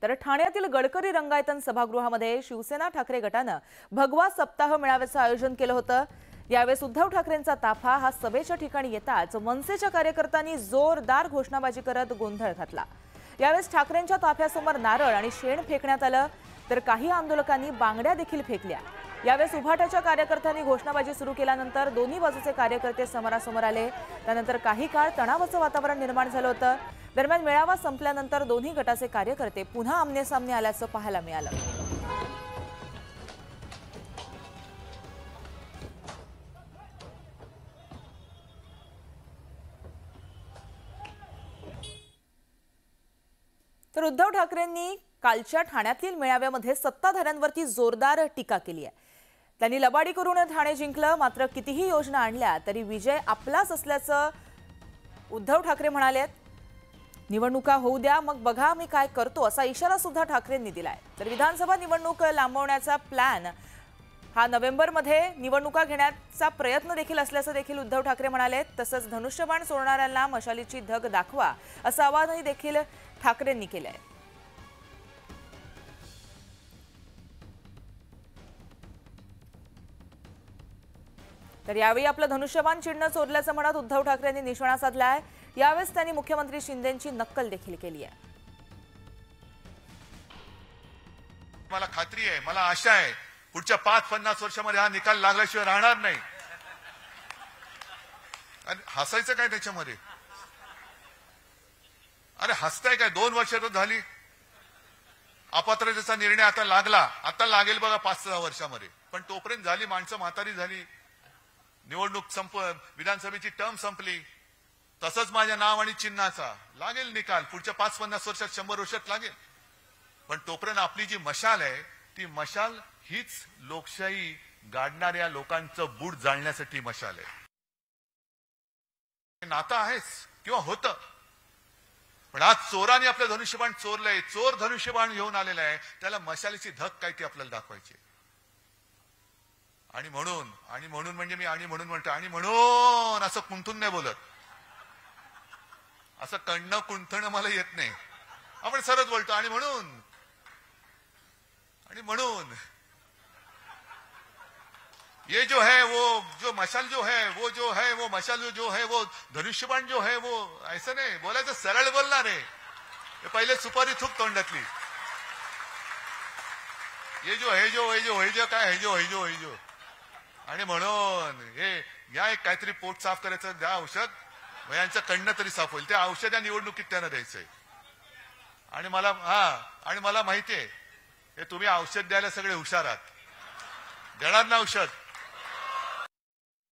तर ठाण्यातील गडकरी रंगायतन सभागृहामध्ये शिवसेना ठाकरे गटानं भगवा सप्ताह मेळाव्याचं आयोजन केलं होतं। यावेळी उद्धव ठाकरेंचा ताफा हा सभेच्या ठिकाणी येताच मनसेच्या कार्यकर्त्यांनी जोरदार घोषणाबाजी करत गोंधळ घातला। यावेळी ठाकरेंच्या ताफ्यासमोर नारळ आणि शेण फेकण्यात आलं, तर काही आंदोलकांनी बांगड्या देखील फेकल्या। यावेळी उभाटाच्या कार्यकर्त्यांनी घोषणाबाजी सुरू केल्यानंतर दोन्ही बाजूचे कार्यकर्ते समोरासमोर आले। त्यानंतर काही काळ तणावाचं वातावरण निर्माण झालं होतं। दरम्यान मेळावा संपल्यानंतर दोन्ही गटाचे कार्यकर्ते पुन्हा आमनेसामने आल्याचं पाहायला मिळालं। तर उद्धव ठाकरेंनी कालच्या ठाण्यातील मेळाव्यामध्ये सत्ताधाऱ्यांवरती जोरदार टीका केली आहे। त्यांनी लबाडी करून ठाणे जिंकलं, मात्र कितीही योजना आणल्या तरी विजय आपलाच असल्याचं उद्धव ठाकरे म्हणाले। निवडणुका होऊ द्या, मग बघा मी काय करतो, असा इशारा सुद्धा ठाकरेंनी दिलाय। तर विधानसभा निवडणूक लांबवण्याचा प्लॅन हा नोव्हेंबरमध्ये निवडणुका घेण्याचा प्रयत्न देखील असल्याचं देखील उद्धव ठाकरे म्हणाले। तसंच धनुष्यबाण सोडणाऱ्यांना मशालीची धग दाखवा असं आवाहनही देखील ठाकरेंनी केलंय। तर यावेळी आपलं धनुष्यबाण चिन्ह चोरल्याचं म्हणत उद्धव ठाकरेंनी निशाणा साधलाय। यावेळेस त्यांनी मुख्यमंत्री शिंदेंची नक्कल देखील केली आहे। मला खात्री आहे, मला आशा आहे, पुढच्या 5-50 वर्षामध्ये हा निकाल लागल्याशिवाय राहणार नाही। आणि हसायचं काय त्याच्यामध्ये? अरे हसताय काय? 2 वर्ष तर झाली, अपात्रतेचा निर्णय आता लागला, आता लागेल बघा 5-6 वर्षामध्ये, पण तोपर्यंत झाली, माणसं म्हातारी झाली, निवडणूक विधानसभेची टर्म संपली। तसंच माझ्या नाव आणि चिन्हाचा लागेल निकाल, पुढच्या 5-50 वर्षात 100 वर्षात लागेल, पण तोपर्यंत आपली जी मशाल आहे ती मशाल हीच लोकशाही गाडणाऱ्या लोकांचं बूट जाळण्यासाठी मशाल आहे। नातं आहेच किंवा होतं, पण आज चोराने आपलं धनुष्यबाण चोरलंय, चोर धनुष्यबाण घेऊन आलेला आहे, त्याला मशालीची धग काय ती आपल्याला दाखवायची। आणि म्हणून म्हणजे मी आणि म्हणून म्हणतो, आणि म्हणून असं कुंठून नाही बोलत, असं कणणं कुंठणं मला येत नाही, आपण सरळ बोलतो। आणि म्हणून ये जो है वो जो मशाल जो है वो मशाल जो है वो धनुष्यबाण जो है वो ऐसा नहीं बोलायचं, सरळ बोलणार आहे। हे पहिले सुपारी थूक तोंडातली, ये जो है जो काय है जो आणि म्हणून हे या एक काहीतरी पोट साफ करायचं, द्या औषध, यांचं कणणं तरी साफ होईल। त्या औषध या निवडणुकीत त्यांना द्यायचंय। आणि मला माहितीये हे तुम्ही औषध द्यायला सगळे हुशार आहात, देणार ना औषध?